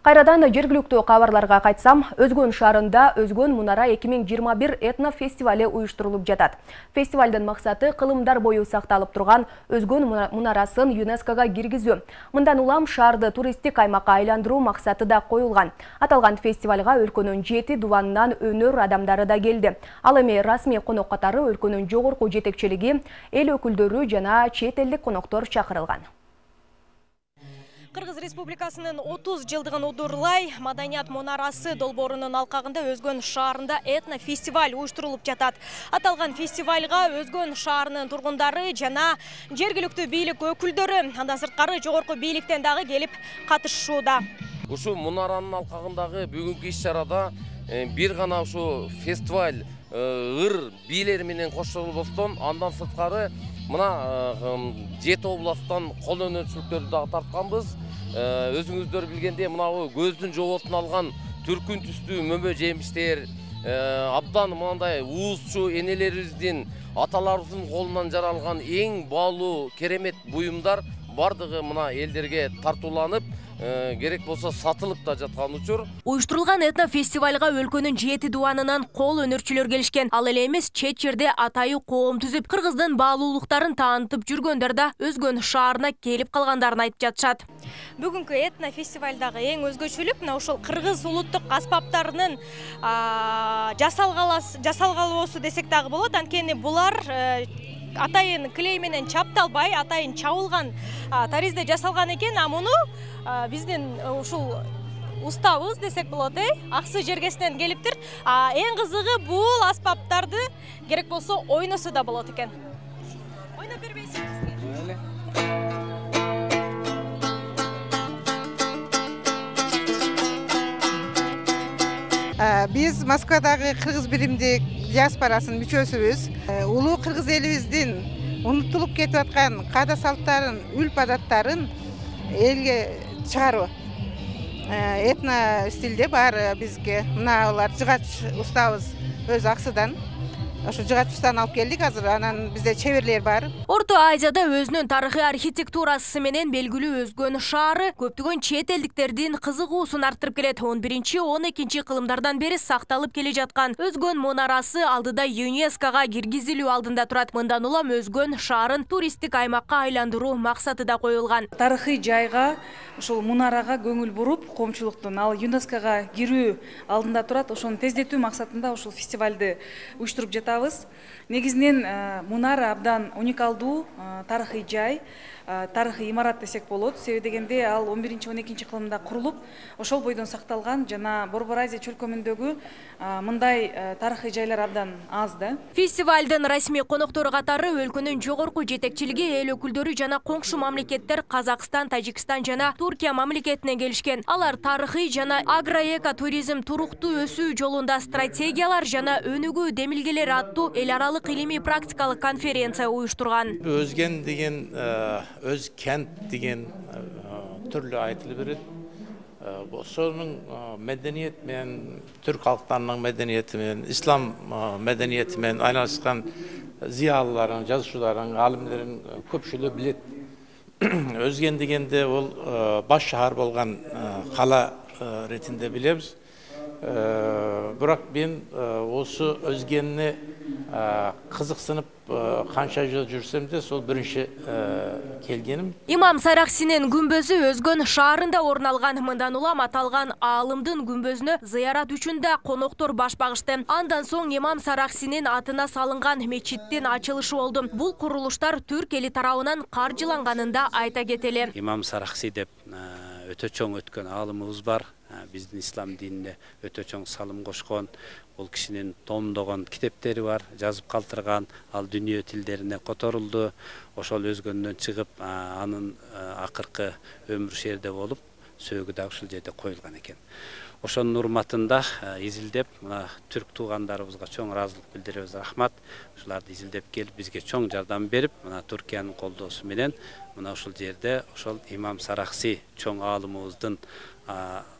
Кайрадан жергиликтүү кабарларга кайтсам, Өзгөн шаарында Өзгөн Мунара 2021 этно фестивали уюштурулуп жатат. Фестивалдын максаты кылымдар бою сакталып турган Өзгөн Мунарасын ЮНЕСКОга киргизүү. Мындан улам шаарды туристтик аймакка айландыруу максаты да коюлган. Аталган фестивалга өлкөнүн 7 дубанынан өнөр адамдары да келди. Ал эми расмий конок катары өлкөнүн жогорку жетекчилиги, эл өкүлдөрү жана чет элдик коноктор чакырылган. Кыргыз Республикасынын 30 жылдыгын удурлай Маданият Мунарасы долбоорунун алкагында Өзгөн шаарында этно-фестиваль уюштурулуп жатат. Аталган фестивальга Өзгөн шаарынын тургундары жана жергиликтүү бийлик өкүлдөрү, андан сырткары жогорку бийликтен дагы келип катышууда. Ушу Мунаранын алкагындагы бүгүнкү иш-чарада бир гана ушу фестиваль ыр бийлер менен коштолбостон, андан сырткары мына 7 областтан кол өнөрчүлүктөрдү дагы тартканбыз. Өзүңүздөр билгендей, мына көздүн жобосун алган түркүн түстүү мөмө жемиштер, абдан мындай уузчу энелерибиздин, аталарыбыздын колунан жаралган эң баалуу керемет буюмдар бардыгы мына элдерге тартууланып, керек болсо сатылып да жаткан учур. Уюштурулган этно-фестивальга өлкөнүн 7 дубанынан кол өнөрчүлөр келишкен. Ал эле эмес, чет жерде атайы коом түзүп, кыргыздын баалуулуктарын таанытып жүргөндөр да Өзгөн шаарына келип калгандарын айтып жатышат. Бүгүнкү этно-фестивальдагы эң өзгөчөлүк мына ушул кыргыз улуттук аспаптарынын жасалгалоосу десек дагы болот. Анткени булар атайын клей менен чапталбай, атайын чабылган таризде жасалган экен. А муну биздин ушул устабыз десек болот, аксы жергесинен келиптир. Эң кызыгы бул аспаптарды керек болсо ойносо да болот экен. Ойноп бербейсизби? Биз Москвадагы кыргыз биримдик диаспорасынын мүчөсүбүз. Улуу кыргыз элибиздин унутулуп кетип аткан каада салттарын, үлп адаттарын элге чыгаруу. Этно стилде бар бизге. Мына алар жыгач устабыз өз аксыдан. Ошо жыгачтан алып келдик азыр, анан бизде чеберлер бар. Орто Азияда өзүнүн тарыхый архитектурасы менен белгилүү Өзгөн шаары көптөгөн чет элдиктердин кызыгуусун арттырып келет. 11-12 кылымдардан бери сакталып келе жаткан Өзгөн Мунарасы алдыда ЮНЕСКОга киргизилүү алдында турат. Мындан улам Өзгөн шаарын туристтик аймакка айландыруу максаты да коюлган. Тарыхый жайга, ушул мунарага көңүл буруп, коомчулуктун ал ЮНЕСКОга кирүү алдында турат. Ошону тездетүү максатында ушул фестивалды уюштуруп жатабыз. Негизинен Мунара абдан уникалдуу тарыхый жай, тарыхый имарат десек болот. Себеби дегенде ал 11-12 кылымда курулуп, ошол бойдон сакталган жана Борбор Азия чөлкөмүндөгү мындай тарыхый жайлар абдан аз да. Фестивалдын расмий коноктору катары өлкөнүн жогорку жетекчилиги, эл өкүлдөрү жана коңшу мамлекеттер Казакстан, Тажикстан жана Туркия мамлекетинен келишкен. Алар тарыхый жана агроэко туризм туруктуу өсүү жолунда стратегиялар жана өнүгүү демилгелери аттуу эл аралык илимий практикалык конференция уюштурган. Өзген деген, өз кент деген түрлі айтылып берет. Ошонун медениет менен, түрк халктарынын медениети менен, ислам медениети менен айналышкан зыялыларын, жазуучуларын, алимдерин көпчүлүгү билет. Өзген дегенде ол баш шаар болгон кала ретинде билебиз. Бирок мен осы Өзгенне кызыксынып канча жыл жүрсем де сол биринчи келгеним. Имам Сараксинин күмбөзү Өзгөн шаарында орун алган. Мындан улам аталган аалымдын күмбөзүнө зыярат үчүн да коноктор баш багышты. Андан соң Имам Сараксинин атына салынган мечиттин ачылышы болду. Бул курулуштар түрк эли тарабынан каржыланганын да айта кетели. Имам Саракси деп өтө чоң өткөн аалымыбыз бар. Биздин ислам дининде өтө чоң салым кошкон, ол кишинин томдогон китептери бар, жазып калтырган, ал дүйнө тилдерине которулду. Ошол Өзгөндөн чыгып, анын акыркы өмүр шерде болуп, сөөгү да ушул жерде коюлган экен. Ошонун урматында изилдеп, мына түрк туугандарыбызга чоң ыраазылык билдиребиз, рахмат. Ушуларды изилдеп келип, бизге чоң жардам берип, мына Туркиянын колдоосу менен мына ушул жерде ошол имам Саракси чоң аалымыбыздын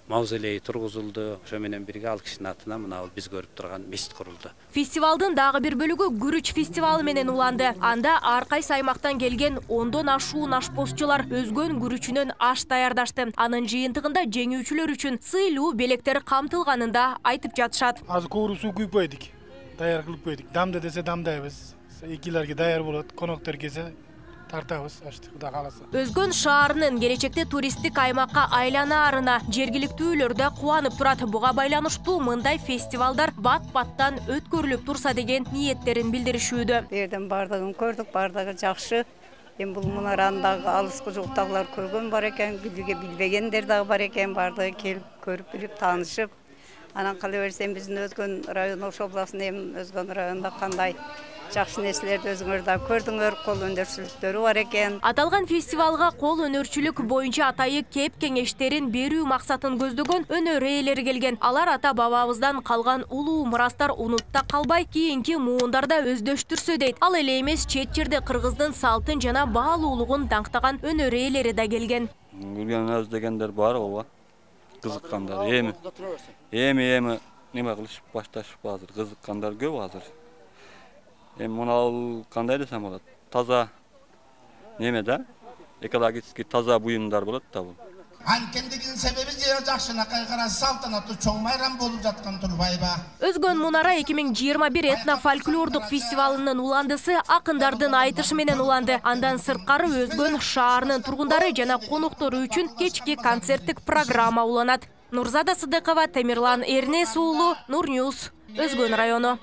мавзолейи тургузулду. Ошо менен бирге ал кишинин атына мына биз көрүп турган мечит курулду. Фестивалдын дагы бир бөлүгү күрүч фестивалы менен уланды. Анда ар кайсы аймактан келген 10дон ашуун ашпозчулар өзгөн күрүчүнөн аш даярдашты. Анын жыйынтыгында жеңүүчүлөр үчүн сыйлуу белектер камтылганын да айтып жатышат. Азыр көбүрө суу куюп койдук, даяр кылып койдук. Дамды десе дамдайбыз. Экилерге даяр болот, коноктор келсе тартабыз, Кудай кааласа. Өзгөн шаарынын келечекте туристтик аймакка айланаарына жергиликтүүлөр да кубанып турат. Буга байланыштуу мындай фестивалдар бат-баттан өткөрүлүп турса деген ниеттерин билдиришүүдө. Берден бардыгын көрдүк, бардыгы жакшы. Эми бул мунараны дагы алыскы жуктагылар көргөн бар экен, билбегендер дагы бар экен, бардыгы келип көрүп билип таанышып. Анан кала берсем биздин Өзгөн району ошол болсун, эми Өзгөн районунда кандай жакшы нерселерди өзүңөр да көрдүңөр, кол өнөрчүлүктөрү бар экен. Аталган фестивалга кол өнөрчүлүк боюнча атайы кеп кеңештерин берүү максатын көздөгөн өнөр ээлери келген. Алар ата бабабыздан калган улуу мурастар унутта калбай, кийинки муундарда өздөштүрсө дейт. Ал эле эмес, чет жерде кыргыздын салтын жана баалуулугун даңктаган өнөр ээлери да келген. Көргөнүбүз дегендер бар ооба. Кызыккандар эми неме кылышып башташып азыр, кызыккандар көп азыр. Эми мына кандай десем болот? Таза неме да? Экологически таза буюмдар болот да бул. Анткендигинин себеби жер жакшынакай карасы салтанаттуу чоң майрам болуп жаткан турбайбы? Өзгөн Мунара 2021 этно-фольклордук фестивалынын уландысы акындардын айтышы менен уланды. Андан сырткары Өзгөн шаарынын тургундары жана коноктору үчүн кечки концерттик программа уланат. Нурзада Сыдыкова, Темирлан Эрнес уулу, Нур Ньюс, Өзгөн району.